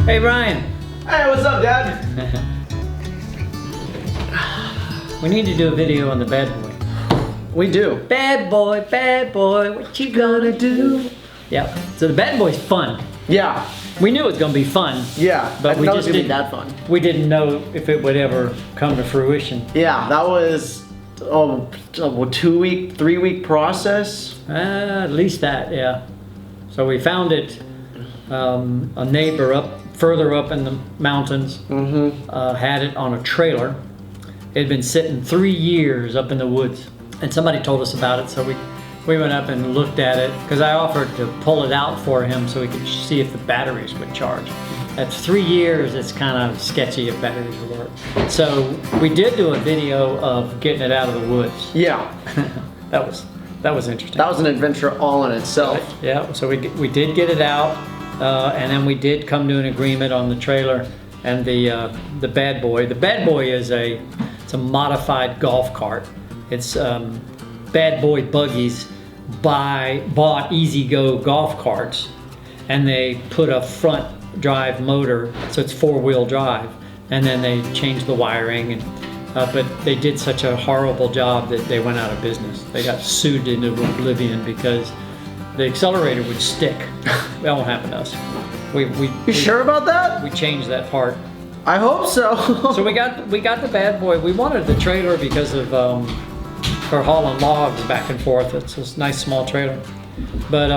Hey, Brian. Hey, what's up, Dad? We need to do a video on the Bad Boy. We do. Bad boy, what you gonna do? Yeah, so the Bad Boy's fun. Yeah. We knew it was gonna be fun. Yeah, but we just didn't. That fun. We didn't know if it would ever come to fruition. Yeah, that was a 2-week, 3-week process. At least that, yeah. So we found it. A neighbor further up in the mountains had it on a trailer. It had been sitting 3 years up in the woods, and somebody told us about it, so we went up and looked at it, because I offered to pull it out for him so he could see if the batteries would charge. At 3 years, it's kind of sketchy if batteries would work. So we did do a video of getting it out of the woods. Yeah. That was interesting. That was an adventure all in itself. Yeah, so we did get it out, and then we did come to an agreement on the trailer and the Bad Boy. The Bad Boy is it's a modified golf cart. It's Bad Boy buggies bought Easy-Go golf carts, and they put a front drive motor, so it's 4-wheel drive, and then they changed the wiring, and but they did such a horrible job that they went out of business. They got sued into oblivion because the accelerator would stick. That won't happen to us. You sure about that? We changed that part. I hope so. So we got the Bad Boy. We wanted the trailer because of for hauling logs back and forth. It's a nice small trailer. But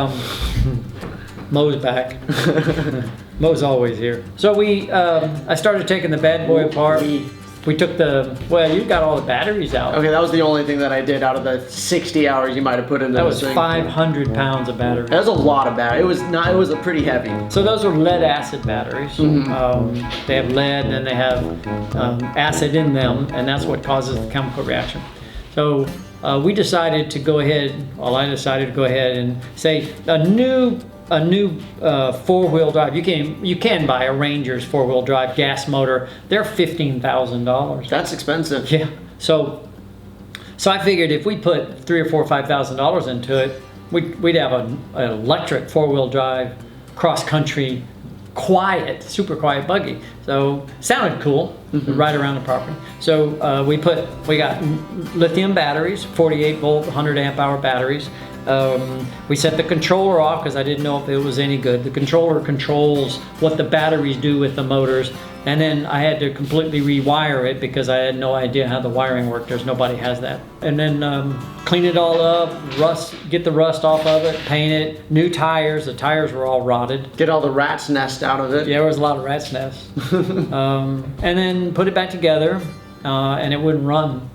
Mo's back. Mo's always here. So I started taking the Bad Boy apart. We took you got all the batteries out. Okay, that was the only thing that I did out of the 60 hours you might have put into this thing. That was 500 pounds of batteries. That was a lot of batteries. It was a pretty heavy. So those are lead acid batteries. They have lead and they have acid in them, and that's what causes the chemical reaction. So I decided to go ahead and say a new 4-wheel drive. You can buy a Ranger's 4-wheel drive gas motor. They're $15,000. That's expensive. Yeah. So I figured if we put $3,000 or $4,000 or $5,000 into it, we'd have an electric 4-wheel drive cross country super quiet buggy. So sounded cool, right around the property. So we got lithium batteries, 48 volt, 100 amp hour batteries. We set the controller off because I didn't know if it was any good. The controller controls what the batteries do with the motors, and then I had to completely rewire it because I had no idea how the wiring worked. Nobody has that. And then clean it all up, get the rust off of it, paint it, new tires. The tires were all rotted. Get all the rat's nest out of it. Yeah, there was a lot of rat's nests. And then put it back together, and it wouldn't run.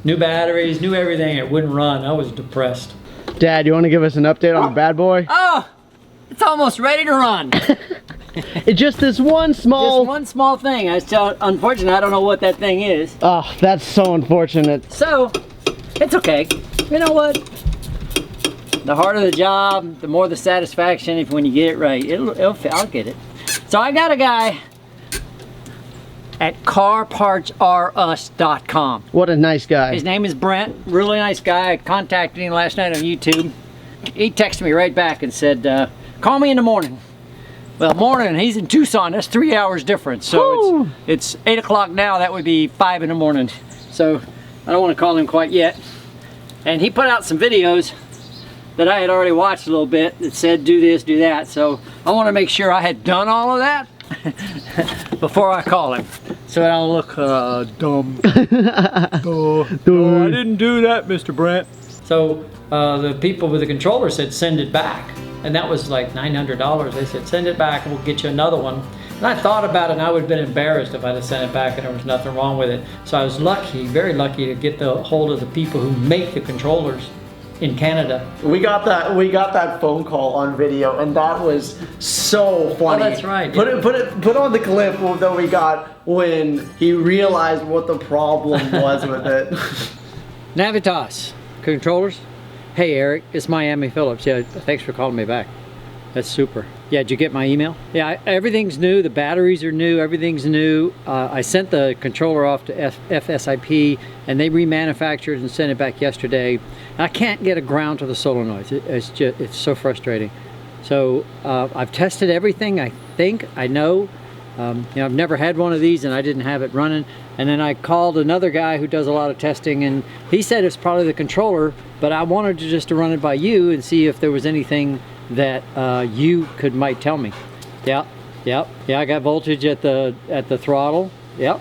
New batteries, new everything, it wouldn't run. I was depressed. Dad, you want to give us an update on the Bad Boy? Oh, it's almost ready to run. It's just this one small thing. Unfortunately, I don't know what that thing is. Oh, that's so unfortunate. So, it's okay. You know what? The harder the job, the more the satisfaction when you get it right. I'll get it. So I got a guy at carpartsrus.com. What a nice guy. His name is Brent, really nice guy. I contacted him last night on YouTube. He texted me right back and said, call me in the morning. Well, morning, he's in Tucson, that's 3 hours difference. So it's 8 o'clock now, that would be 5 in the morning. So I don't want to call him quite yet. And he put out some videos that I had already watched a little bit that said do this, do that. So I want to make sure I had done all of that before I call him, so I don't look dumb. No, I didn't do that, Mr. Brent. So the people with the controller said send it back, and that was like $900. They said send it back and we'll get you another one. And I thought about it, and I would have been embarrassed if I'd have sent it back and there was nothing wrong with it. So I was lucky, very lucky, to get the hold of the people who make the controllers in Canada. We got that phone call on video, and that was so funny. Oh, that's right. Put on the clip that we got when he realized what the problem was with it. Navitas controllers. Hey Eric, it's Miami Phillips. Yeah, thanks for calling me back. That's super. Yeah, did you get my email? Yeah, everything's new. The batteries are new. Everything's new. I sent the controller off to FSIP, and they remanufactured and sent it back yesterday. I can't get a ground to the solenoids. It's so frustrating. So I've tested everything. I think I know. You know, I've never had one of these, and I didn't have it running. And then I called another guy who does a lot of testing, and he said it's probably the controller. But I wanted to just to run it by you and see if there was anything that you might tell me. Yeah. I got voltage at the throttle. Yeah.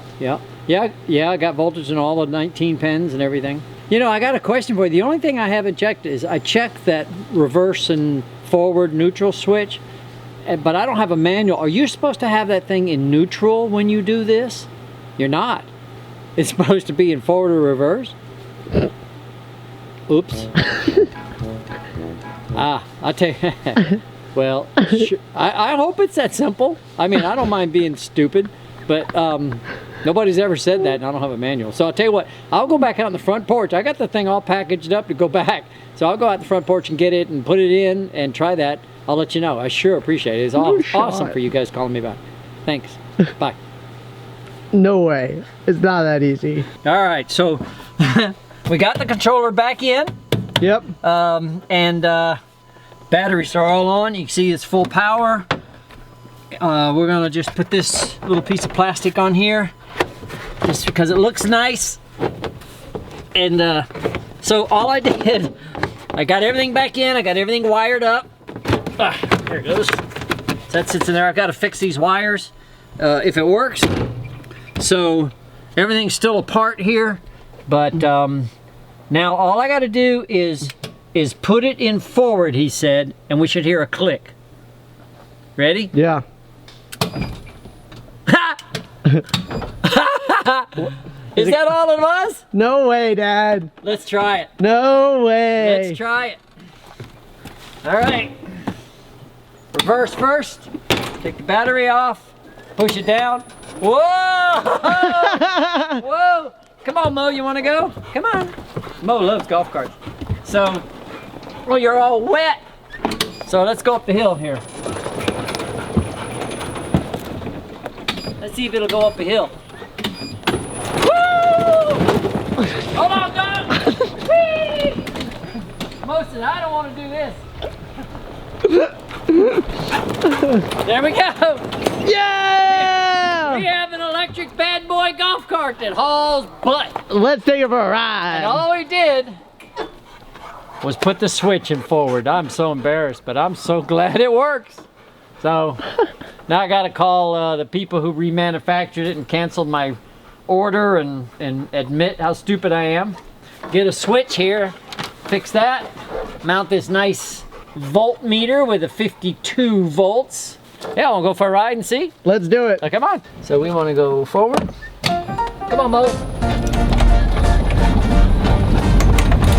I got voltage in all the 19 pins and everything. You know, I got a question for you. The only thing I haven't checked is I checked that reverse and forward neutral switch, but I don't have a manual. Are you supposed to have that thing in neutral when you do this? You're not. It's supposed to be in forward or reverse. Oops. I'll tell you. Well, I hope it's that simple. I mean, I don't mind being stupid, but nobody's ever said that, and I don't have a manual. So I'll tell you what, I'll go back out on the front porch. I got the thing all packaged up to go back. So I'll go out the front porch and get it and put it in and try that. I'll let you know. I sure appreciate it. It's awesome for you guys calling me back. Thanks. Bye. No way. It's not that easy. All right, so we got the controller back in. Yep. Batteries are all on. You can see it's full power. We're gonna just put this little piece of plastic on here just because it looks nice. And so all I did, I got everything back in. I got everything wired up. There it goes. So that sits in there. I've got to fix these wires if it works. So everything's still apart here, but now all I got to do is put it in forward, he said, and we should hear a click. Ready? Yeah. Is that all it was? No way, Dad. Let's try it. No way. Let's try it. All right. Reverse first. Take the battery off. Push it down. Whoa! Whoa! Come on, Mo. You want to go? Come on. Mo loves golf carts. So, well, you're all wet. So let's go up the hill here. Let's see if it'll go up a hill. Woo! Hold on, Doug! Whee! Mo said, I don't want to do this. There we go! Yeah! We have an electric bad boy golf cart that hauls butt. Let's take it for a ride. And all we did was put the switch in forward. I'm so embarrassed, but I'm so glad it works. So now I got to call the people who remanufactured it and canceled my order and admit how stupid I am. Get a switch here, fix that, mount this nice voltmeter with a 52 volts. Yeah, I'll go for a ride and see. Let's do it. So come on. So we want to go forward. Come on, Mo.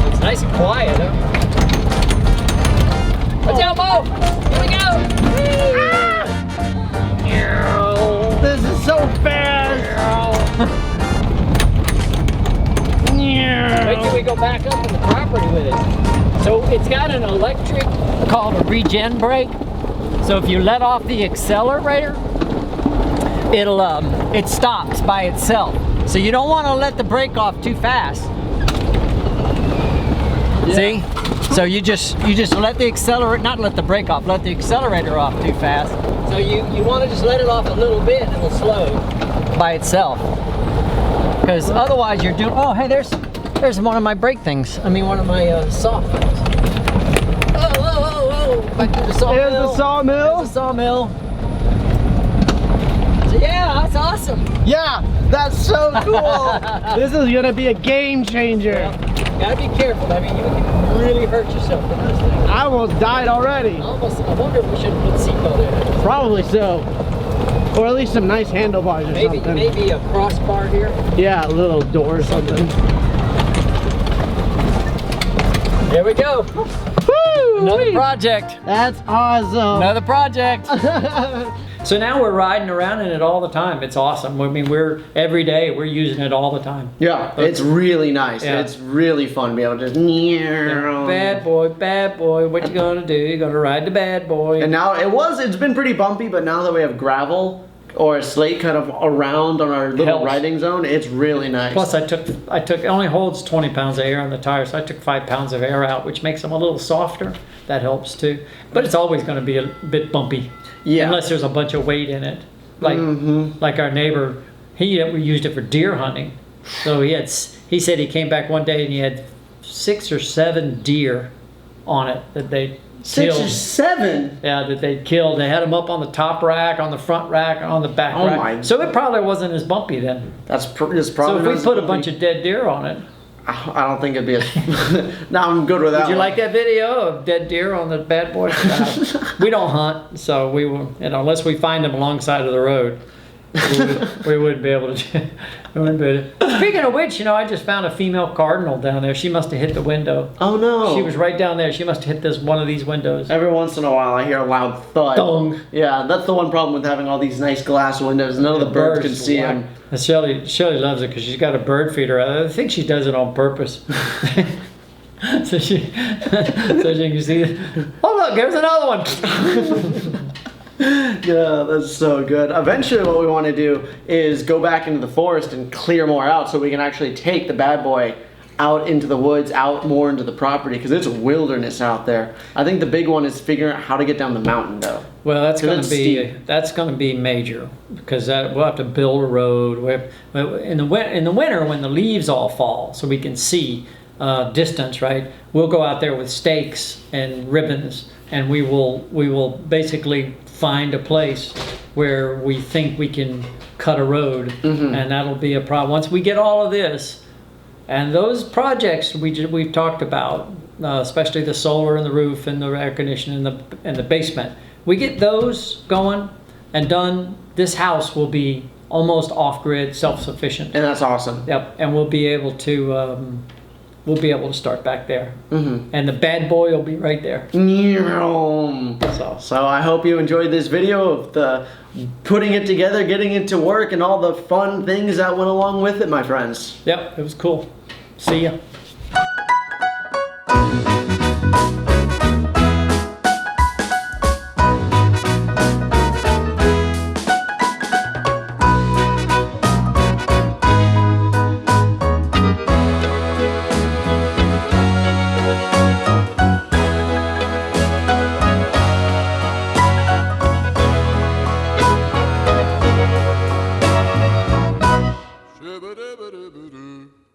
It's nice and quiet, huh? Watch out, Mo. Here we go. Ah! This is so fast. Wait till we go back up in the property with it. So it's got an electric called a regen brake. So if you let off the accelerator, it stops by itself. So you don't want to let the brake off too fast. Yeah. See? So you just let the accelerator, not let the brake off, let the accelerator off too fast. So you want to just let it off a little bit and it'll slow by itself. Because otherwise you're doing, oh hey, there's one of my brake things. I mean one of my soft things. Oh, back to the sawmill. There's the sawmill. There's the sawmill. So yeah, that's awesome. Yeah, that's so cool. This is gonna be a game changer. Yeah, gotta be careful. I mean, you can really hurt yourself with this thing. I almost died already. I wonder if we should put seatbelt in it. Probably so. Or at least some nice handlebars or something. Maybe a crossbar here. Yeah, a little door or something. There we go. Woo! Another project. That's awesome. Another project. So now we're riding around in it all the time. It's awesome. I mean, every day we're using it all the time. Yeah, it's really nice. Yeah. It's really fun to be able to just bad boy, what you gonna do? You're gonna ride the bad boy. And now it's been pretty bumpy, but now that we have gravel, or a slate kind of around on our little Helps. riding zone, it's really nice. Plus, I took it only holds 20 pounds of air on the tire, so I took 5 pounds of air out, which makes them a little softer. That helps too. But it's always going to be a bit bumpy, Yeah. unless there's a bunch of weight in it. Like our neighbor, we used it for deer hunting. So he said he came back one day and he had 6 or 7 deer on it that they 6 killed. or 7. Yeah, that they killed. They had them up on the top rack, on the front rack, and on the back Oh rack. my- So it probably wasn't as bumpy then. It's probably. So if we put a bunch of dead deer on it, I don't think it'd be as. No, I'm good with that. would you one. like that video of dead deer on the Bad Boy? We don't hunt, so we will, unless we find them alongside of the road, we wouldn't be able to. We wouldn't be able to. Speaking of which, I just found a female cardinal down there. She must have hit the window. Oh no. She was right down there. She must have hit one of these windows. Every once in a while, I hear a loud thud. Dong. Yeah, that's the one problem with having all these nice glass windows. None of the birds can see them. And Shelly loves it because she's got a bird feeder. I think she does it on purpose. so she can see it. Oh look, there's another one. Yeah, that's so good. Eventually, what we want to do is go back into the forest and clear more out so we can actually take the Bad Boy out into the woods, out more into the property, because it's a wilderness out there. I think the big one is figuring out how to get down the mountain, though. Well, that's going it's to be steep. major because we'll have to build a road. In the winter when the leaves all fall, so we can see distance. Right, we'll go out there with stakes and ribbons, and we will basically find a place where we think we can cut a road, and that'll be a problem. Once we get all of this, and those projects we've talked about, especially the solar and the roof and the air conditioning and the basement, we get those going and done, this house will be almost off-grid, self-sufficient. And that's awesome. Yep, and we'll be able to start back there, and the Bad Boy will be right there. So I hope you enjoyed this video of the putting it together, getting it to work, and all the fun things that went along with it, my friends. Yep, it was cool. See ya.